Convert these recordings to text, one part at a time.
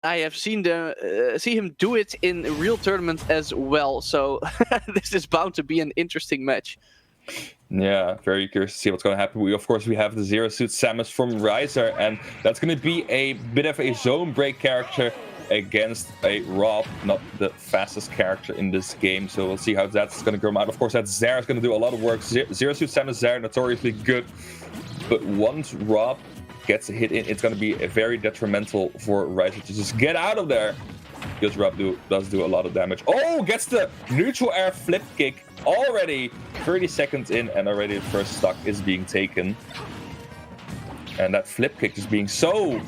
I have seen see him do it in real tournaments as well. So this is bound to be an interesting match. Yeah, very curious to see what's going to happen. Of course, we have the Zero Suit Samus from Ryser, and that's going to be a bit of a zone break character against a Rob, not the fastest character in this game. So we'll see how that's going to come out. Of course, that Zare is going to do a lot of work. Zero Suit Samus Zare, notoriously good. But once Rob gets a hit in, it's going to be very detrimental for Ryser to just get out of there. Because Rob does do a lot of damage. Oh, gets the neutral air flip kick already 30 seconds in, and already the first stock is being taken. And that flip kick is being so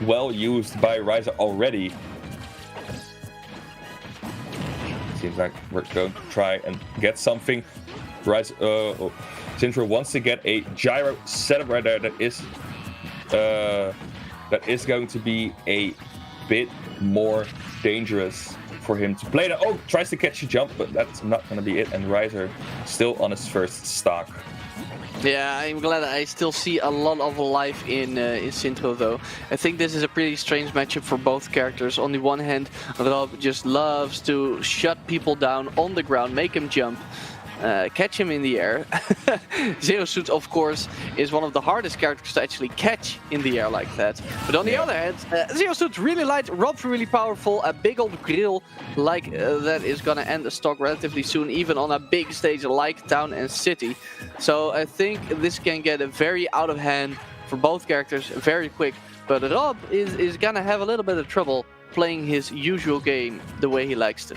well used by Ryser already. Seems like we're going to try and get something. Sintro wants to get a gyro setup right there. That is going to be a bit more dangerous for him to play that. Oh, tries to catch a jump, but that's not going to be it. And Ryser still on his first stock. Yeah, I'm glad I still see a lot of life in Sintro, though. I think this is a pretty strange matchup for both characters. On the one hand, Rob just loves to shut people down on the ground, make him jump. Catch him in the air. Zero Suit, of course, is one of the hardest characters to actually catch in the air like that. But on the other hand, Zero Suit's really light, Rob's really powerful. A big old grill like that is gonna end the stock relatively soon, even on a big stage like Town and City. So I think this can get very out of hand for both characters very quick. But Rob is gonna have a little bit of trouble playing his usual game the way he likes to.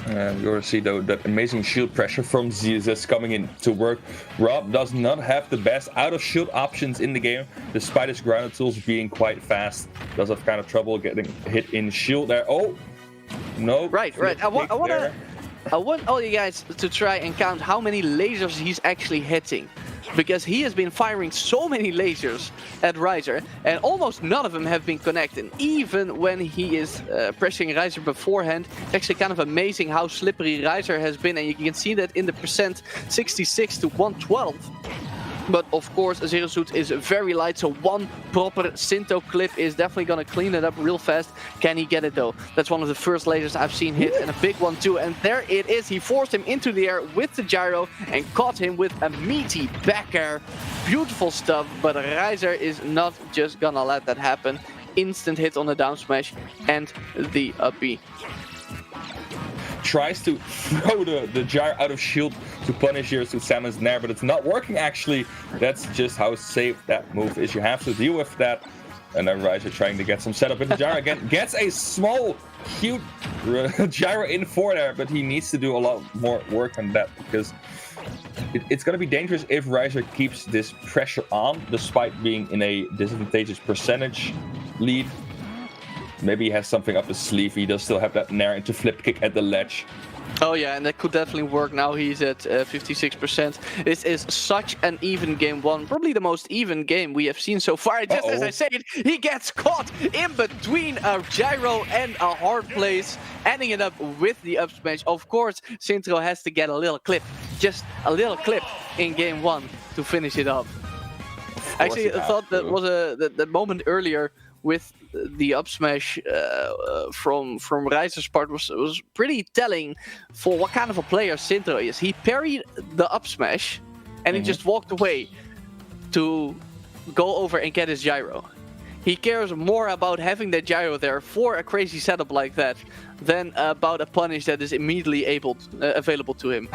And you're going to see, though, that amazing shield pressure from ZSS coming in to work. Rob does not have the best out-of-shield options in the game, despite his grounded tools being quite fast. Does have kind of trouble getting hit in shield there. Oh, no. Right. I want all you guys to try and count how many lasers he's actually hitting. Because he has been firing so many lasers at Ryser, and almost none of them have been connected. Even when he is pressing Ryser beforehand, it's actually kind of amazing how slippery Ryser has been, and you can see that in the percent 66 to 112. But of course, Zero Suit is very light, so one proper Sintro clip is definitely going to clean it up real fast. Can he get it though? That's one of the first lasers I've seen hit, and a big one too. And there it is. He forced him into the air with the gyro and caught him with a meaty back air. Beautiful stuff, but Ryser is not just gonna let that happen. Instant hit on the down smash and the up B. Tries to throw the gyro out of shield to punish Zero Suit Samus there, but it's not working actually. That's just how safe that move is. You have to deal with that. And then Ryser trying to get some setup in the gyro again. Gets a small, cute gyro in for there, but he needs to do a lot more work on that because it's going to be dangerous if Ryser keeps this pressure on, despite being in a disadvantageous percentage lead. Maybe he has something up his sleeve. He does still have that nair into flip kick at the ledge. Oh yeah, and that could definitely work. Now he's at 56%. This is such an even game one. Probably the most even game we have seen so far. Just as I say it, he gets caught in between a gyro and a hard place, ending it up with the up smash. Of course, Sintro has to get a little clip. Just a little clip in game one to finish it up. Actually, I thought that was the moment earlier with the up smash from Ryser's part was pretty telling for what kind of a player Sintro is. He parried the up smash and he just walked away to go over and get his gyro. He cares more about having that gyro there for a crazy setup like that than about a punish that is immediately available to him.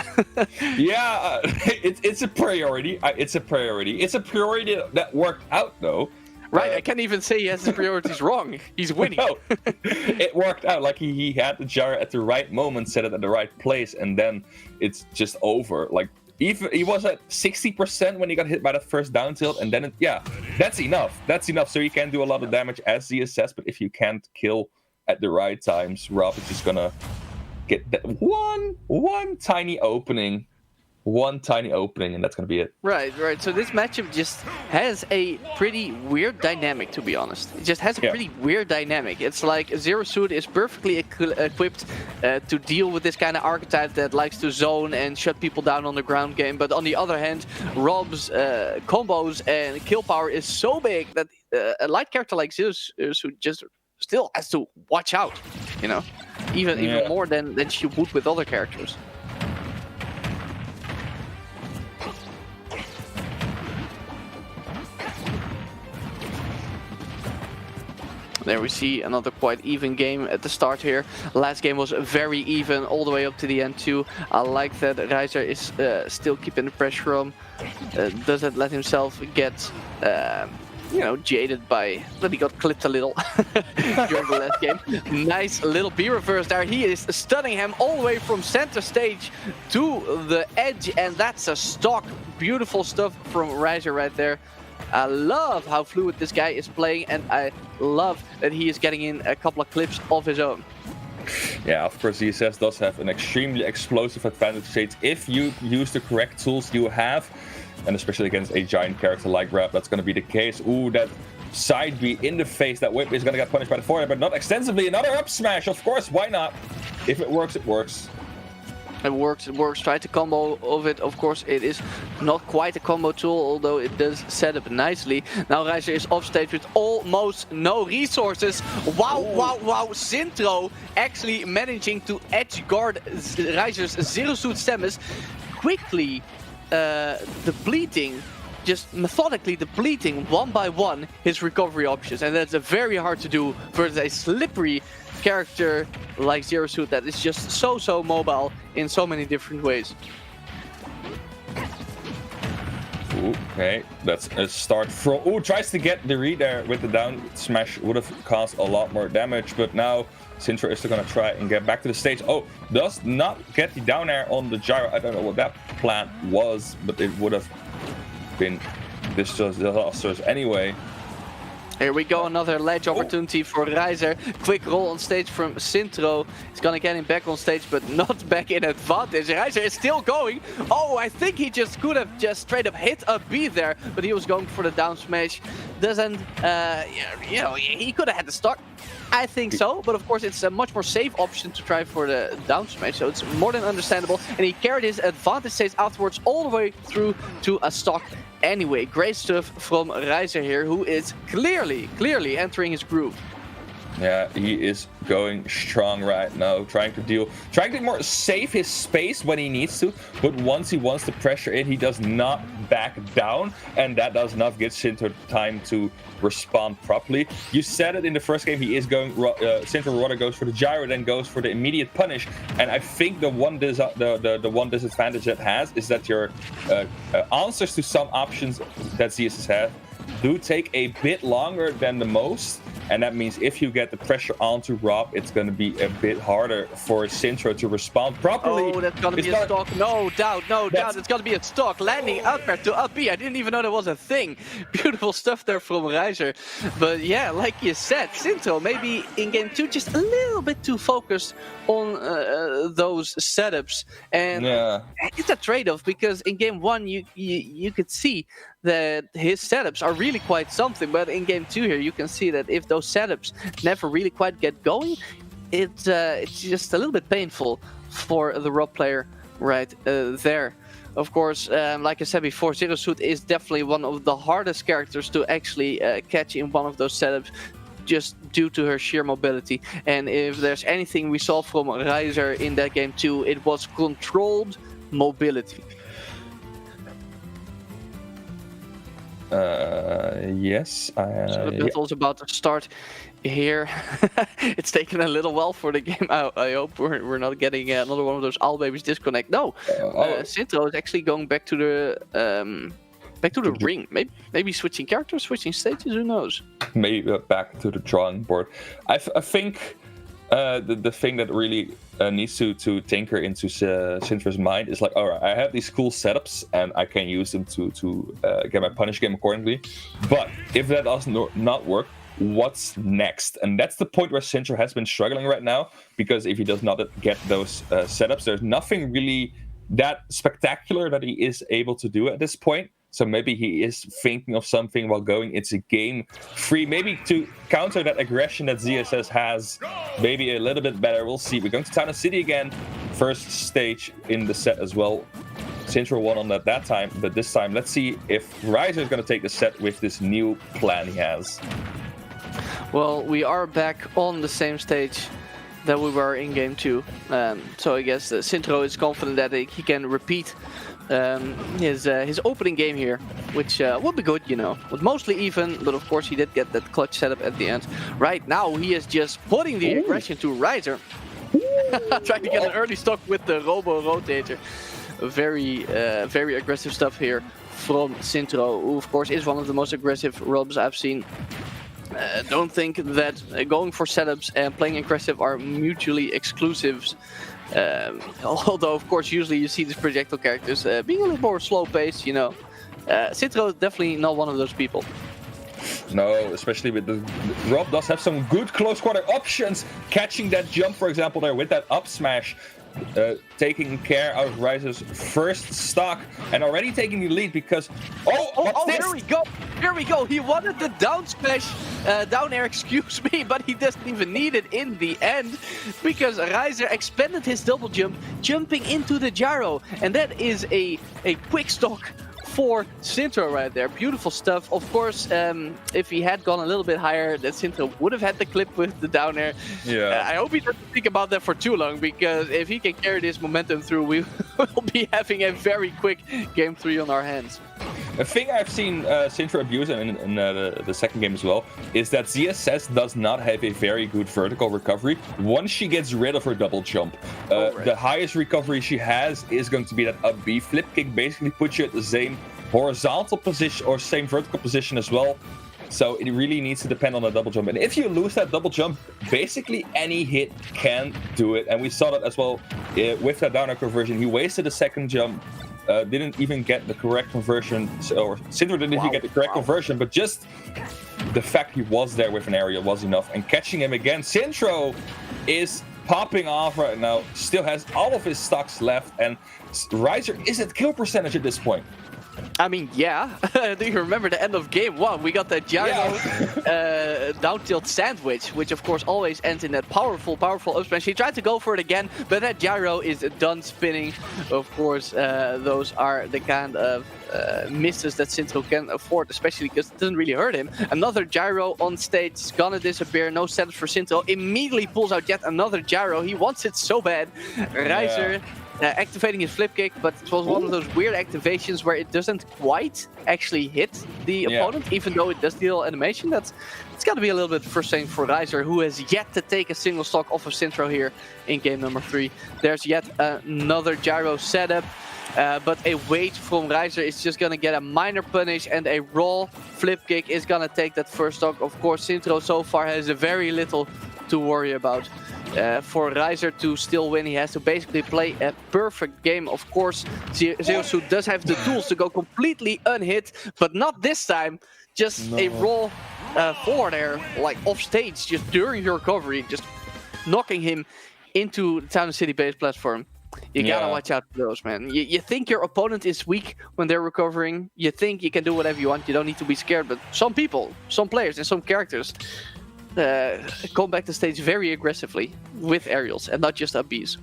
Yeah, it's a priority. It's a priority that worked out though. Right, I can't even say he has his priorities wrong. He's winning. No, it worked out. Like he had the gyro at the right moment, set it at the right place, and then it's just over. Like even he was at 60% when he got hit by that first down tilt, and then that's enough. That's enough. So you can do a lot of damage as ZSS, but if you can't kill at the right times, Rob is just gonna get that one tiny opening. One tiny opening, and that's going to be it. Right. So this matchup just has a pretty weird dynamic, to be honest. It just has a pretty weird dynamic. It's like Zero Suit is perfectly equipped to deal with this kind of archetype that likes to zone and shut people down on the ground game. But on the other hand, Rob's combos and kill power is so big that a light character like Zero Suit just still has to watch out, you know, even more than she would with other characters. There we see another quite even game at the start here. Last game was very even all the way up to the end too. I like that Ryser is still keeping the pressure on. Doesn't let himself get you know, jaded by that he got clipped a little during the last game. Nice little B reverse there. He is stunning him all the way from center stage to the edge, and that's a stock. Beautiful stuff from Ryser right there. I love how fluid this guy is playing, and I love that he is getting in a couple of clips of his own. Yeah, of course, ZSS does have an extremely explosive advantage stage if you use the correct tools you have, and especially against a giant character like Rap, that's going to be the case. Ooh, that side B in the face, that whip is going to get punished by the forward, but not extensively. Another up smash, of course, why not? If it works, it works. It works, it works. Try to combo of it. Of course, it is not quite a combo tool, although it does set up nicely. Now Ryser is off stage with almost no resources. Wow, wow, wow. Sintro actually managing to edge guard Ryser's Zero Suit Samus, quickly depleting, just methodically depleting one by one his recovery options. And that's very hard to do versus a slippery character like Zero Suit that is just so mobile in so many different ways. Okay, that's a start from... Ooh, tries to get the read there with the down smash. Would have caused a lot more damage, but now Sintro is still going to try and get back to the stage. Oh, does not get the down air on the gyro. I don't know what that plan was, but it would have been disastrous anyway. Here we go, another ledge opportunity for Ryser. Quick roll on stage from Sintro. He's gonna get him back on stage, but not back in advantage. Ryser is still going. Oh, I think he just could have just straight up hit a B there, but he was going for the down smash. Doesn't, you know, he could have had the stock. I think so, but of course it's a much more safe option to try for the down smash, so it's more than understandable. And he carried his advantage stage afterwards all the way through to a stock. Anyway, great stuff from Ryser here, who is clearly entering his groove. Yeah, he is going strong right now, trying to more save his space when he needs to, but once he wants to pressure in, he does not back down, and that does not give Sintro time to respond properly. You said it in the first game, he is going, Sintro rather goes for the gyro, then goes for the immediate punish, and I think the one disadvantage it has is that your answers to some options that ZSS have do take a bit longer than the most. And that means if you get the pressure onto Rob, it's going to be a bit harder for Sintro to respond properly. Oh, that's going to be a stock. No doubt. It's going to be a stock. Landing up air to up B. I didn't even know that was a thing. Beautiful stuff there from Ryser. But yeah, like you said, Sintro maybe in game 2 just a little bit too focused on those setups. And it's a trade-off because in game 1 you could see that his setups are really quite something, but in game 2 here you can see that if those setups never really quite get going, it's just a little bit painful for the Rob player right there. Of course, like I said before, Zero Suit is definitely one of the hardest characters to actually catch in one of those setups, just due to her sheer mobility. And if there's anything we saw from Ryser in that game 2, it was controlled mobility. Yes. So the battle's about to start here. It's taken a little while for the game. I hope we're not getting another one of those All Babies disconnect. No, Sintro is actually going back to the ring. Maybe switching characters, switching stages. Who knows? Maybe back to the drawing board. I think the thing that really needs to tinker into Sintro's mind is like, all right, I have these cool setups and I can use them to get my punish game accordingly. But if that does not work, what's next? And that's the point where Sintro has been struggling right now, because if he does not get those setups, there's nothing really that spectacular that he is able to do at this point. So maybe he is thinking of something while going into game 3, maybe to counter that aggression that ZSS has, maybe a little bit better. We'll see. We're going to Town and City again. First stage in the set as well. Sintro won on that time, but this time let's see if Ryser is going to take the set with this new plan he has. Well, we are back on the same stage that we were in game 2. So I guess Sintro is confident that he can repeat his opening game here, which will be good, you know. But mostly even, but of course he did get that clutch setup at the end. Right now he is just putting the aggression to Ryser. Trying to get an early stock with the Robo Rotator. Very aggressive stuff here from Sintro, who of course is one of the most aggressive robs I've seen. Don't think that going for setups and playing aggressive are mutually exclusive. Although, of course, usually you see these projectile characters being a little more slow-paced, you know. Sintro is definitely not one of those people. No, especially with the Rob does have some good close quarter options. Catching that jump, for example, there with that up smash. Taking care of Ryser's first stock and already taking the lead because here we go. He wanted the down smash, down air, excuse me, but he doesn't even need it in the end because Ryser expanded his double jump, jumping into the gyro, and that is a quick stock for Sintro right there. Beautiful stuff. Of course, if he had gone a little bit higher, that Sintro would have had the clip with the down air. Yeah. I hope he doesn't think about that for too long, because if he can carry this momentum through, we will be having a very quick game 3 on our hands. A thing I've seen Sintro abuse in the second game as well is that ZSS does not have a very good vertical recovery once she gets rid of her double jump. The highest recovery she has is going to be that up B. Flip kick basically puts you at the same horizontal position or same vertical position as well. So it really needs to depend on the double jump. And if you lose that double jump, basically any hit can do it. And we saw that as well with that down air conversion. He wasted a second jump. Didn't even get the correct conversion, or Sintro didn't even get the correct conversion, but just the fact he was there with an aerial was enough. And catching him again, Sintro is popping off right now, still has all of his stocks left, and Ryser is at kill percentage at this point. I mean, yeah. Do you remember the end of game 1? We got that gyro down tilt sandwich, which of course always ends in that powerful up smash. He tried to go for it again, but that gyro is done spinning. Of course, those are the kind of misses that Sintro can afford, especially because it doesn't really hurt him. Another gyro on stage is gonna disappear. No setups for Sintro. Immediately pulls out yet another gyro. He wants it so bad. Ryser activating his flip kick, but it was one of those weird activations where it doesn't quite actually hit the opponent, even though it does deal animation. It's got to be a little bit frustrating for Ryser, who has yet to take a single stock off of Sintro here in game number 3. There's yet another gyro setup, but a wait from Ryser is just going to get a minor punish, and a raw flip kick is going to take that first stock. Of course, Sintro so far has very little to worry about. For Ryser to still win, he has to basically play a perfect game. Of course, ZeroSuit does have the tools to go completely unhit, but not this time. Just a raw forward air, like off stage, just during your recovery, just knocking him into the Town and City base platform. You gotta watch out for those, man. You think your opponent is weak when they're recovering. You think you can do whatever you want. You don't need to be scared, but some people, some players, and some characters come back to stage very aggressively with aerials and not just up Bs.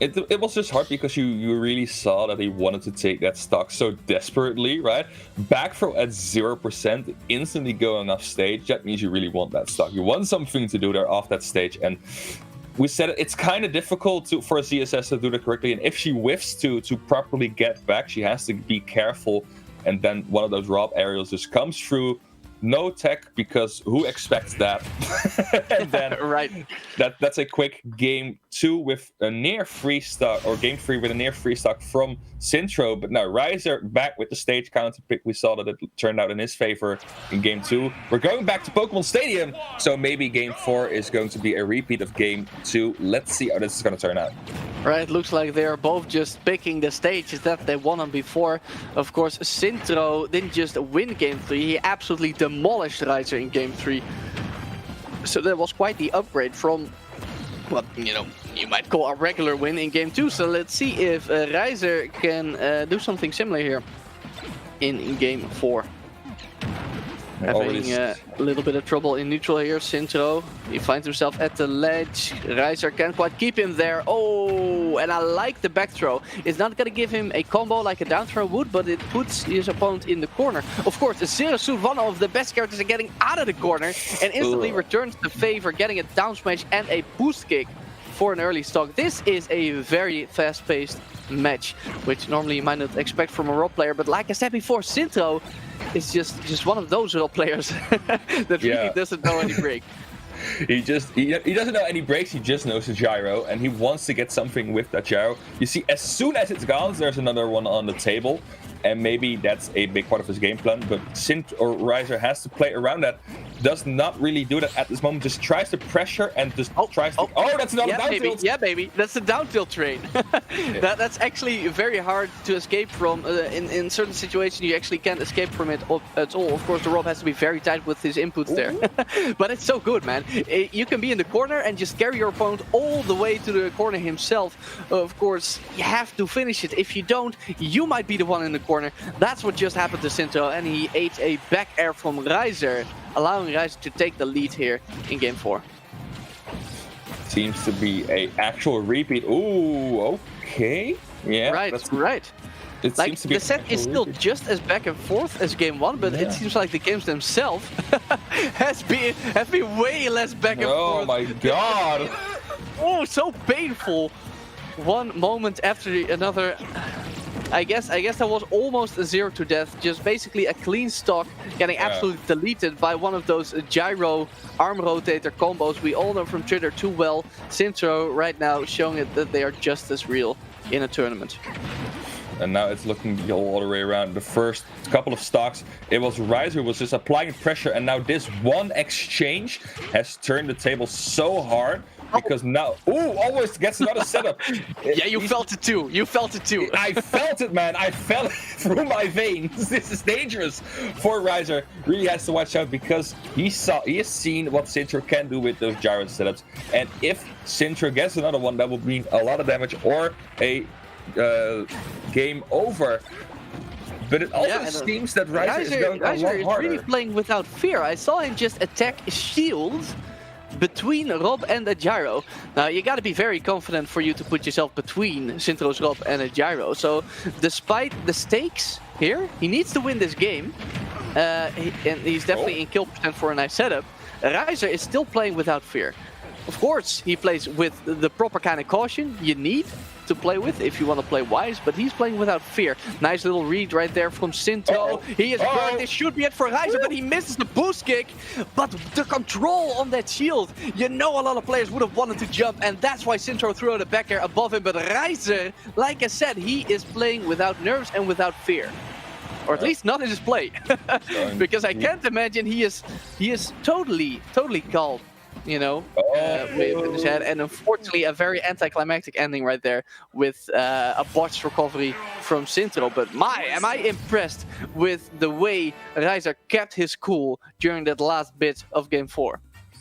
It was just hard because you really saw that he wanted to take that stock so desperately, right? Back throw at 0%, instantly going off stage. That means you really want that stock. You want something to do there off that stage, and we said it's kind of difficult for ZSS to do that correctly. And if she whiffs to properly get back, she has to be careful. And then one of those Rob aerials just comes through. No tech, because who expects that? And then that's a quick game 2 with a near free stock, or game 3 with a near free stock from Sintro. But now Ryser back with the stage counter pick. We saw that it turned out in his favor in game 2. We're going back to Pokemon Stadium, so maybe game 4 is going to be a repeat of game 2. Let's see how this is going to turn out. Right, looks like they are both just picking the stages that they won on before. Of course, Sintro didn't just win game 3, he absolutely demolished Ryser in game 3. So that was quite the upgrade from what, you might call a regular win in game 2. So let's see if Ryser can do something similar here in game 4. Having a little bit of trouble in neutral here, Sintro. He finds himself at the ledge. Ryser can't quite keep him there. Oh, Ooh, and I like the back throw. It's not going to give him a combo like a down throw would, but it puts his opponent in the corner. Of course, the Zero Suit, one of the best characters, are getting out of the corner and instantly returns the favor, getting a down smash and a boost kick for an early stock. This is a very fast-paced match, which normally you might not expect from a role player, but like I said before, Sintro is just one of those role players that really doesn't know any break. He doesn't know any breaks, he just knows the gyro, and he wants to get something with that gyro. You see, as soon as it's gone, there's another one on the table, and maybe that's a big part of his game plan, but Ryser has to play around that. Does not really do that at this moment, just tries to pressure and just tries to... Oh, that's not a down tilt! Yeah, baby, that's the down tilt train. That's actually very hard to escape from. In certain situations, you actually can't escape from it at all. Of course, the Rob has to be very tight with his inputs there. But it's so good, man. You can be in the corner and just carry your opponent all the way to the corner himself. Of course, you have to finish it. If you don't, you might be the one in the corner. That's what just happened to Sintro, and he ate a back air from Ryser, allowing Ryser to take the lead here in game 4. Seems to be a actual repeat. Ooh, okay. Yeah. Right. It like, seems to be the set is still just as back and forth as game 1, but it seems like the games themselves have been way less back and forth. Oh my god! Oh, so painful. One moment after another. I guess that was almost a 0 to death. Just basically a clean stock getting absolutely deleted by one of those gyro arm rotator combos we all know from Twitter too well. Sintro right now showing it that they are just as real in a tournament. And now it's looking the all the way around. The first couple of stocks, it was Ryser who was just applying pressure, and now this one exchange has turned the table so hard. Because now, almost gets another setup. Yeah, you felt it too. I felt it, man. I felt it through my veins. This is dangerous for Ryser. Really has to watch out because he has seen what Sintro can do with those gyro setups. And if Sintro gets another one, that would mean a lot of damage or a game over. But it also seems that Ryser is going a lot harder. Is really playing without fear. I saw him just attack shield between Rob and a gyro. Now you gotta be very confident for you to put yourself between Sintro's Rob and a gyro. So despite the stakes here, he needs to win this game. And he's definitely in kill percent for a nice setup. Ryser is still playing without fear. Of course, he plays with the proper kind of caution you need to play with if you want to play wise, but he's playing without fear. Nice little read right there from Sintro. He is burned. This should be it for Ryser, but he misses the boost kick. But the control on that shield, you know a lot of players would have wanted to jump, and that's why Sintro threw the back air above him. But Ryser, like I said, he is playing without nerves and without fear. Or at least not in his play. Because I can't imagine he is totally calm. You know, with his head, and unfortunately a very anticlimactic ending right there with a botched recovery from Sintro. But am I impressed with the way Ryser kept his cool during that last bit of game 4.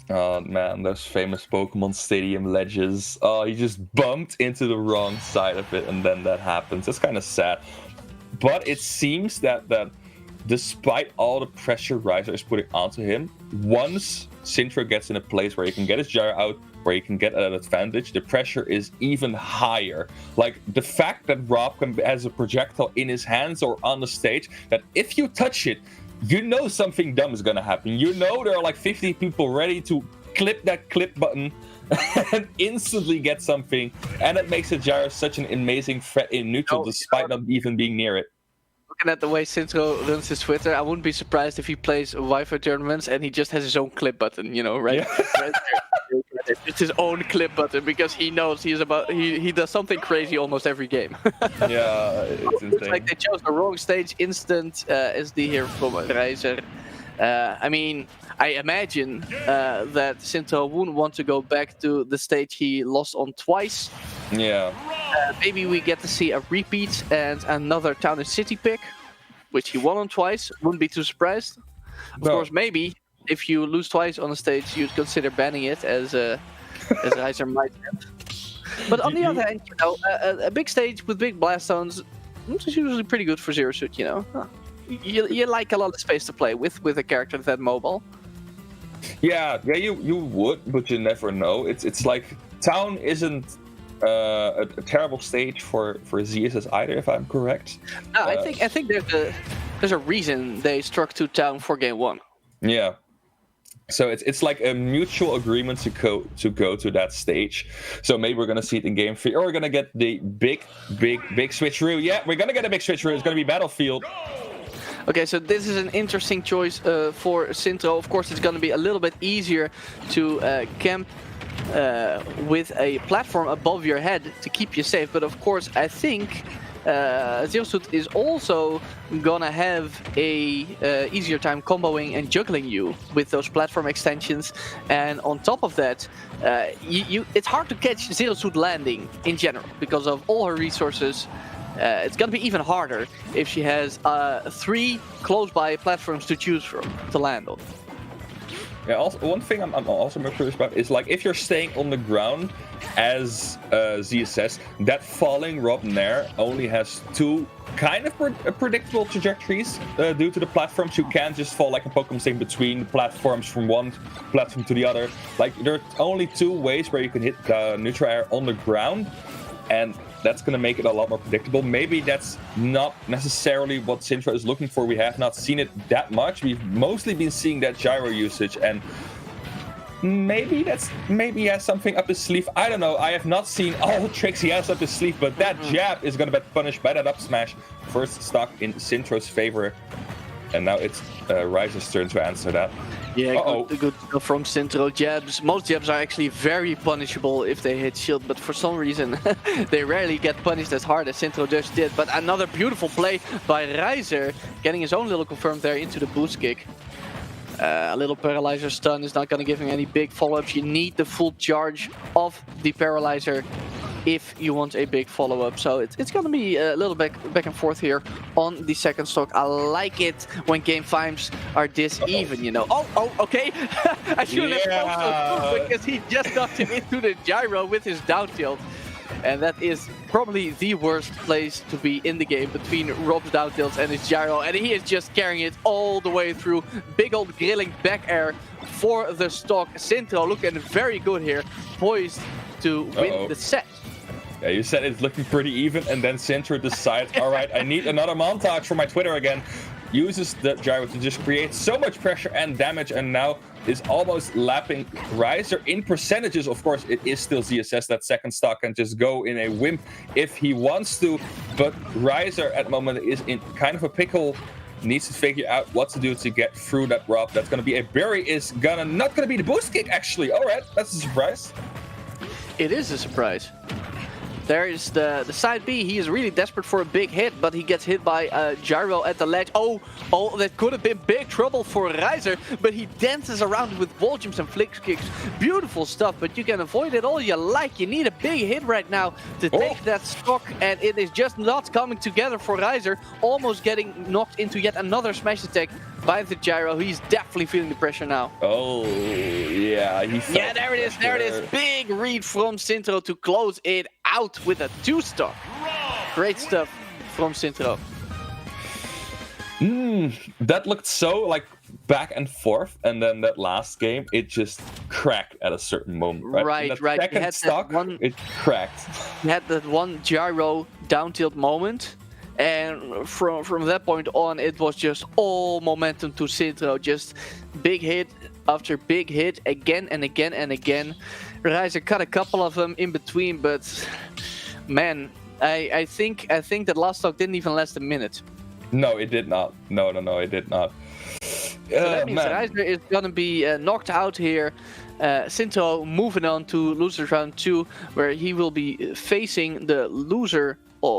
Oh man, those famous Pokemon Stadium ledges. Oh, he just bumped into the wrong side of it, and then that happens. It's kind of sad. But it seems that despite all the pressure Ryser is putting onto him, once Sintro gets in a place where he can get his gyro out, where he can get an advantage, the pressure is even higher. Like, the fact that Rob has a projectile in his hands or on the stage, that if you touch it, you know something dumb is gonna happen. You know there are like 50 people ready to clip that clip button and instantly get something. And it makes the gyro such an amazing threat in neutral, despite not even being near it. Looking at the way Sintro runs his Twitter, I wouldn't be surprised if he plays Wi-Fi tournaments and he just has his own clip button, you know, right? Yeah. It's his own clip button because he knows he does something crazy almost every game. Yeah, it's insane. It's like they chose the wrong stage. Instant SD here from Ryser. I mean, I imagine that Sintro wouldn't want to go back to the stage he lost on twice. Yeah. Maybe we get to see a repeat and another Town and City pick, which he won on twice. Wouldn't be too surprised. Of course, maybe if you lose twice on a stage, you'd consider banning it, as Ryser might have. But on the other hand, you know, a big stage with big blast zones is usually pretty good for Zero Suit, you know. You like a lot of space to play with a character that mobile. Yeah, you would, but you never know. It's like Town isn't a terrible stage for ZSS either, if I'm correct. No, I think there's a reason they struck to town for game 1. Yeah. So it's like a mutual agreement to go to that stage. So maybe we're gonna see it in game 3, or we're gonna get the big switcheroo. Yeah, we're gonna get a big switcheroo. It's gonna be Battlefield. Okay, so this is an interesting choice for Sintro. Of course, it's gonna be a little bit easier to camp with a platform above your head to keep you safe. But of course, I think ZeroSuit is also gonna have a easier time comboing and juggling you with those platform extensions. And on top of that, it's hard to catch ZeroSuit landing in general because of all her resources. It's gonna be even harder if she has 3 close-by platforms to choose from to land on. Yeah, also, one thing I'm also more curious about is like if you're staying on the ground as ZSS, that falling Rob Nair only has 2 kind of predictable trajectories due to the platforms. You can't just fall like a Pokemon staying between platforms from one platform to the other. Like there are only 2 ways where you can hit neutral air on the ground, and that's going to make it a lot more predictable. Maybe that's not necessarily what Sintro is looking for. We have not seen it that much. We've mostly been seeing that gyro usage, and maybe he has something up his sleeve. I don't know. I have not seen all the tricks he has up his sleeve, but that jab is going to be punished by that up smash. First stock in Sintro's favor, and now it's Ryser's turn to answer that. Yeah, good from Sintro. Jabs. Most jabs are actually very punishable if they hit shield, but for some reason they rarely get punished as hard as Sintro just did. But another beautiful play by Ryser, getting his own little confirm there into the boost kick. A little paralyzer stun is not going to give him any big follow-ups. You need the full charge of the paralyzer if you want a big follow-up. So it's going to be a little back and forth here on the second stock. I like it when game 5s are this even, you know. Okay. I shouldn't have posted because he just knocked him into the gyro with his down tilt. And that is probably the worst place to be in the game, between Rob's down tilts and his gyro. And he is just carrying it all the way through. Big old grilling back air for the stock. Sintro looking very good here, poised to win the set. Yeah, you said it's looking pretty even, and then Sintro decides, all right, I need another montage for my Twitter again. Uses the gyro to just create so much pressure and damage, and now is almost lapping Ryser in percentages. Of course, it is still ZSS. That second stock can just go in a wimp if he wants to, but Ryser at the moment is in kind of a pickle. Needs to figure out what to do to get through that Rob. That's gonna be a berry. Is not gonna be the boost kick actually. All right, that's a surprise. It is a surprise. There is the side B. He is really desperate for a big hit, but he gets hit by gyro at the ledge. Oh, that could have been big trouble for Ryser, but he dances around with wall jumps and flick kicks. Beautiful stuff, but you can avoid it all you like. You need a big hit right now to take that stock, and it is just not coming together for Ryser. Almost getting knocked into yet another smash attack by the gyro. He's definitely feeling the pressure now. Oh, yeah. There it is. There it is. Big read from Sintro to close it out with a 2-stock. Great stuff from Sintro. That looked so like back and forth, and then that last game, it just cracked at a certain moment. Right. Second stock, it cracked. He had that one gyro down tilt moment. And from that point on, it was just all momentum to Sintro. Just big hit after big hit, again and again and again. Ryser cut a couple of them in between, but man, I think that last stock didn't even last a minute. No, it did not. No, it did not. So that means Ryser is gonna be knocked out here. Sintro moving on to losers round 2, where he will be facing the loser of